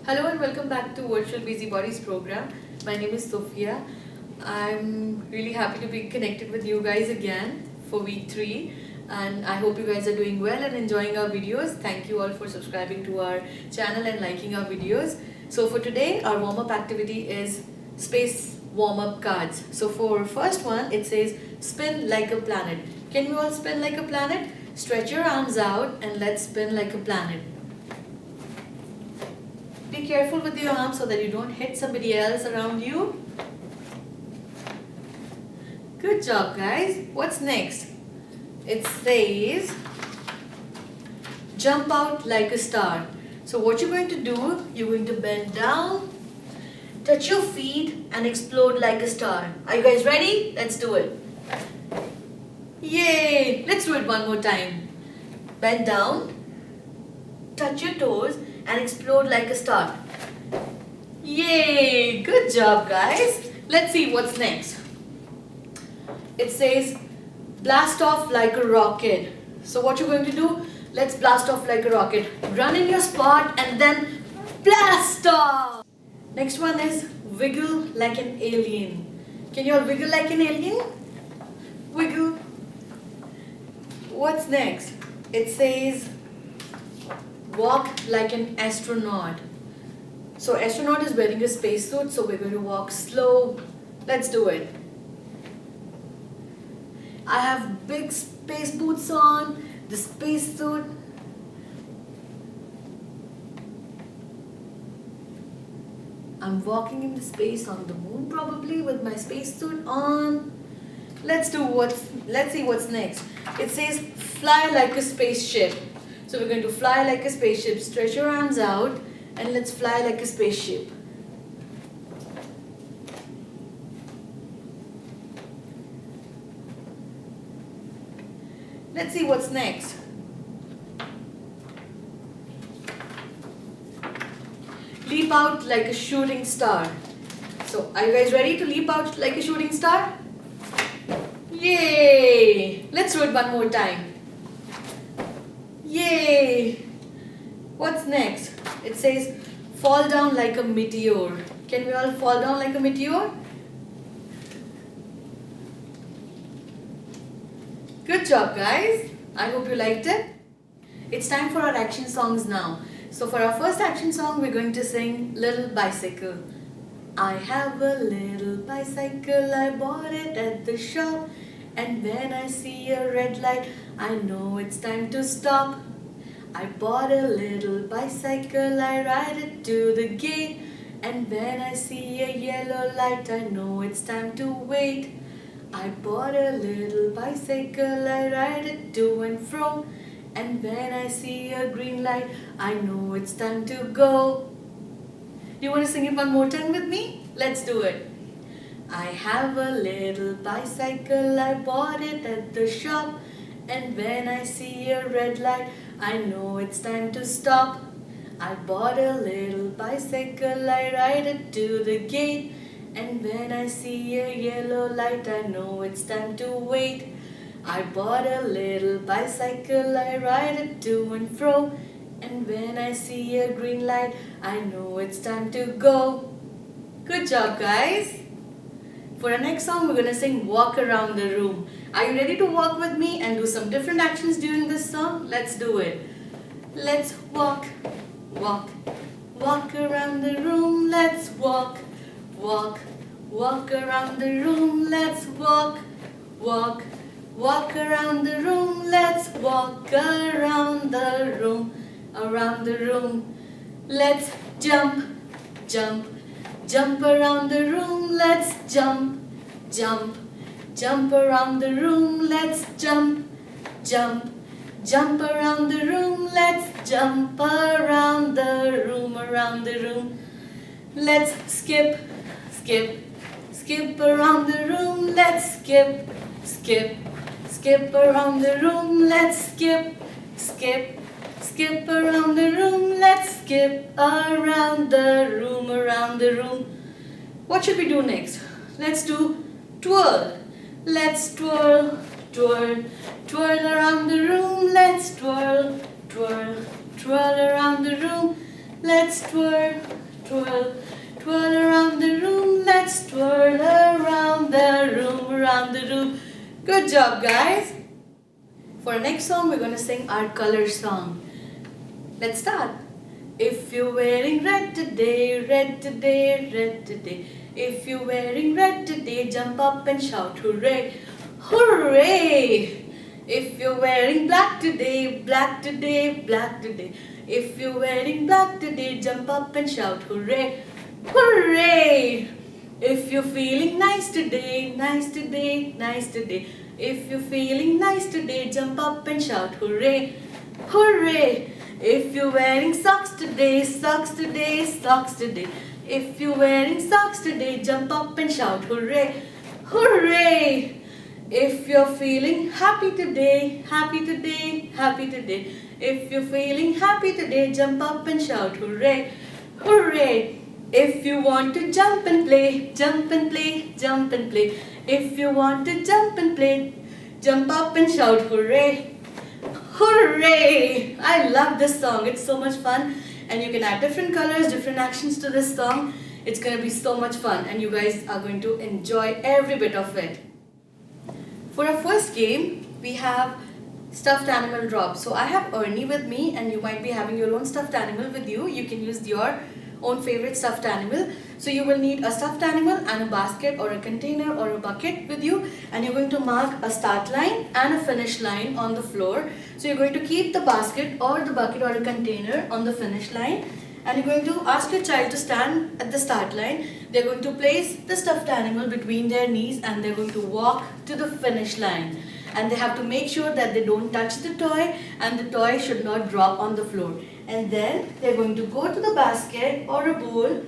Hello and welcome back to Virtual Busybodies program. My name is Sophia. I'm really happy to be connected with you guys again for week 3, and I hope you guys are doing well and enjoying our videos. Thank you all for subscribing to our channel and liking our videos. So for today, our warm-up activity is space warm-up cards. So for first one, it says spin like a planet. Can we all spin like a planet? Stretch your arms out and let's spin like a planet. Be careful with your arms so that you don't hit somebody else around you. Good job, guys. What's next? It says jump out like a star. So what you're going to do, you're going to bend down, touch your feet and explode like a star. Are you guys ready? Let's do it. Yay! Let's do it one more time. Bend down, touch your toes and explode like a star. Yay! Good job, guys. Let's see what's next. It says blast off like a rocket. So what you're going to do, let's blast off like a rocket. Run in your spot and then blast off. Next one is wiggle like an alien. Can you all wiggle like an alien? Wiggle. What's next? It says walk like an astronaut. So astronaut is wearing a spacesuit, so we're going to walk slow. Let's do it. I have big space boots on, the spacesuit. I'm walking in the space on the moon probably with my spacesuit on. Let's see what's next. It says fly like a spaceship. So we're going to fly like a spaceship. Stretch your arms out and let's fly like a spaceship. Let's see what's next. Leap out like a shooting star. So are you guys ready to leap out like a shooting star? Yay! Let's do it one more time. Yay! What's next? It says fall down like a meteor. Can we all fall down like a meteor? Good job, guys. I hope you liked it. It's time for our action songs now. So for our first action song, we're going to sing Little Bicycle. I have a little bicycle, I bought it at the shop. And when I see a red light, I know it's time to stop. I bought a little bicycle, I ride it to the gate. And when I see a yellow light, I know it's time to wait. I bought a little bicycle, I ride it to and fro. And when I see a green light, I know it's time to go. Do you want to sing it one more time with me? Let's do it. I have a little bicycle, I bought it at the shop. And when I see a red light, I know it's time to stop. I bought a little bicycle, I ride it to the gate. And when I see a yellow light, I know it's time to wait. I bought a little bicycle, I ride it to and fro. And when I see a green light, I know it's time to go. Good job, guys. For our next song, we're going to sing Walk Around the Room. Are you ready to walk with me and do some different actions during this song? Let's do it. Let's walk, walk, walk around the room. Let's walk, walk, walk around the room. Let's walk, walk, walk around the room. Let's walk around the room, around the room. Let's jump, jump, jump around the room. Let's jump, jump, jump around the room. Let's jump, jump, jump around the room. Let's jump around the room, around the room. Let's skip, skip, skip around the room. Let's skip, skip, skip around the room. Let's skip, skip, skip around the room. Let's skip around the room, around the room. What should we do next? Let's do twirl. Let's twirl, twirl, twirl around the room. Let's twirl, twirl, twirl around the room. Let's twirl, twirl, twirl around the room. Let's twirl around the room, around the room. Good job, guys. For our next song, we're going to sing our color song. Let's start. If you're wearing red today, red today, red today. If you're wearing red today, jump up and shout hooray, hooray. If you're wearing black today, black today, black today. If you're wearing black today, jump up and shout hooray, hooray. If you're feeling nice today, nice today, nice today. If you're feeling nice today, jump up and shout hooray, hooray. If you're wearing socks today, socks today, socks today. If you're wearing socks today, jump up and shout hooray, hooray. If you're feeling happy today, happy today, happy today. If you're feeling happy today, jump up and shout hooray, hooray. If you want to jump and play, jump and play, jump and play. If you want to jump and play, jump up and shout hooray, hooray. I love this song. It's so much fun, and you can add different colors, different actions to this song. It's going to be so much fun, and you guys are going to enjoy every bit of it. For our first game, we have stuffed animal drop. So I have Ernie with me, and you might be having your own stuffed animal with you. You can use your own favorite stuffed animal. So you will need a stuffed animal and a basket or a container or a bucket with you, and you're going to mark a start line and a finish line on the floor. So you're going to keep the basket or the bucket or a container on the finish line, and you're going to ask your child to stand at the start line. They're going to place the stuffed animal between their knees, and they're going to walk to the finish line. And they have to make sure that they don't touch the toy, and the toy should not drop on the floor. And then they're going to go to the basket or a bowl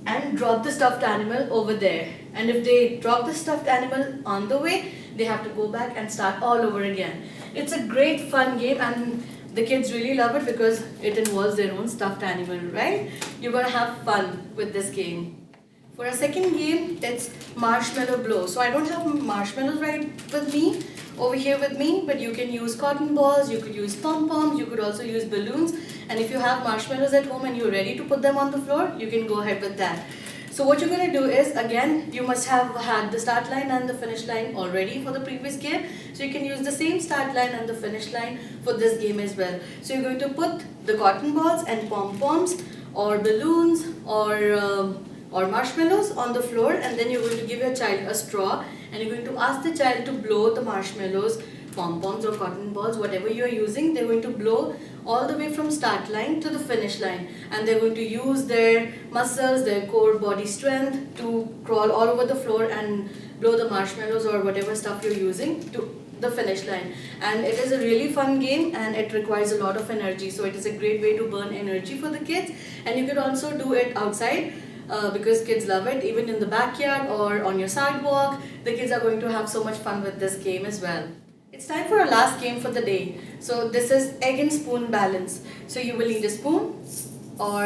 and drop the stuffed animal over there. And if they drop the stuffed animal on the way, they have to go back and start all over again. It's a great fun game, and the kids really love it because it involves their own stuffed animal, right? You're going to have fun with this game. For our second game, it's marshmallow blow. So I don't have marshmallows right with me, over here with me, but you can use cotton balls, you could use pom-poms, you could also use balloons. And if you have marshmallows at home and you're ready to put them on the floor, you can go ahead with that. So what you're going to do is, again, you must have had the start line and the finish line already for the previous game. So you can use the same start line and the finish line for this game as well. So you're going to put the cotton balls and pom-poms or balloons or marshmallows on the floor, and then you're going to give your child a straw, and you're going to ask the child to blow the marshmallows, pom-poms or cotton balls, whatever you're using. They're going to blow all the way from start line to the finish line, and they're going to use their muscles, their core body strength to crawl all over the floor and blow the marshmallows or whatever stuff you're using to the finish line. And it is a really fun game, and it requires a lot of energy, so it is a great way to burn energy for the kids. And you can also do it outside, because kids love it, even in the backyard or on your sidewalk. The kids are going to have so much fun with this game as well. It's time for our last game for the day. So this is egg and spoon balance. So you will need a spoon or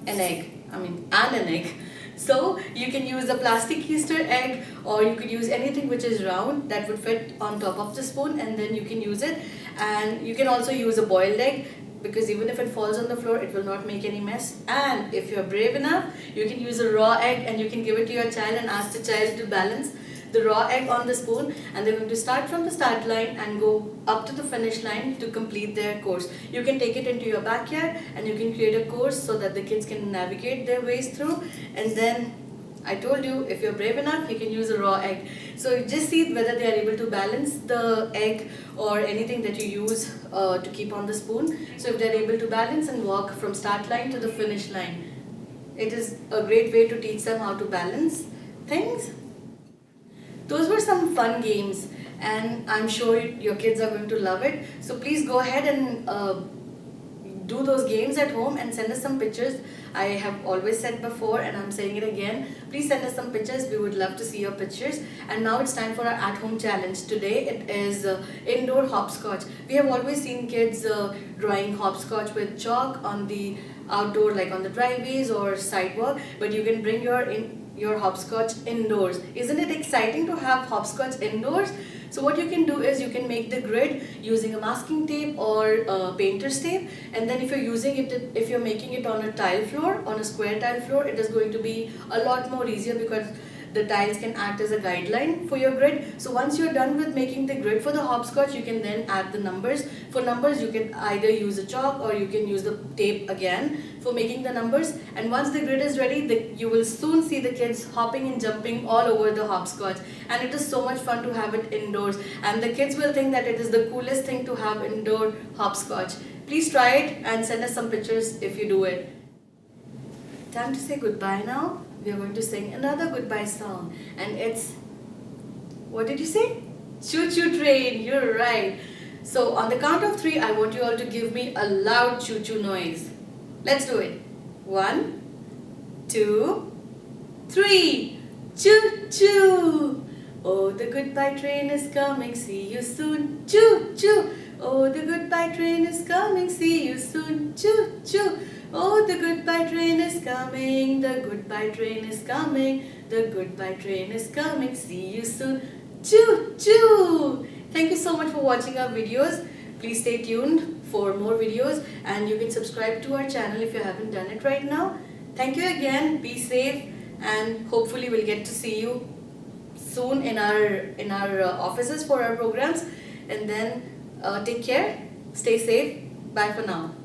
an egg, and an egg. So you can use a plastic Easter egg, or you could use anything which is round that would fit on top of the spoon, and then you can use it. And you can also use a boiled egg, because even if it falls on the floor, it will not make any mess. And if you're brave enough, you can use a raw egg, and you can give it to your child and ask the child to balance the raw egg on the spoon, and they're going to start from the start line and go up to the finish line to complete their course. You can take it into your backyard, and you can create a course so that the kids can navigate their ways through. And then I told you, if you're brave enough, you can use a raw egg. So just see whether they are able to balance the egg or anything that you use to keep on the spoon. So if they're able to balance and walk from start line to the finish line, it is a great way to teach them how to balance things. Those were some fun games, and I'm sure your kids are going to love it. So please go ahead and do those games at home and send us some pictures. I have always said before, and I'm saying it again, please send us some pictures. We would love to see your pictures. And now it's time for our at-home challenge. Today it is indoor hopscotch. We have always seen kids drawing hopscotch with chalk on the outdoor, like on the driveways or sidewalk, but you can bring your hopscotch indoors. Isn't it exciting to have hopscotch indoors? So what you can do is you can make the grid using a masking tape or painter's tape, and then if you're using it, if you're making it on a tile floor, on a square tile floor, it is going to be a lot more easier because the tiles can act as a guideline for your grid. So once you're done with making the grid for the hopscotch, you can then add the numbers. For numbers, you can either use a chalk or you can use the tape again for making the numbers. And once the grid is ready, you will soon see the kids hopping and jumping all over the hopscotch. And it is so much fun to have it indoors. And the kids will think that it is the coolest thing to have indoor hopscotch. Please try it and send us some pictures if you do it. Time to say goodbye now. We are going to sing another goodbye song, and it's, what did you say? Choo choo train. You're right. So on the count of 3, I want you all to give me a loud choo choo noise. Let's do it. 1, 2, 3. Choo choo. Oh, the goodbye train is coming. See you soon. Choo choo. Oh, the goodbye train is coming. See you soon. Choo choo. Oh, the goodbye train is coming, the goodbye train is coming, the goodbye train is coming, see you soon, choo choo! Thank you so much for watching our videos. Please stay tuned for more videos, and you can subscribe to our channel if you haven't done it right now. Thank you again, be safe, and hopefully we'll get to see you soon in our offices for our programs. And then take care, stay safe, bye for now.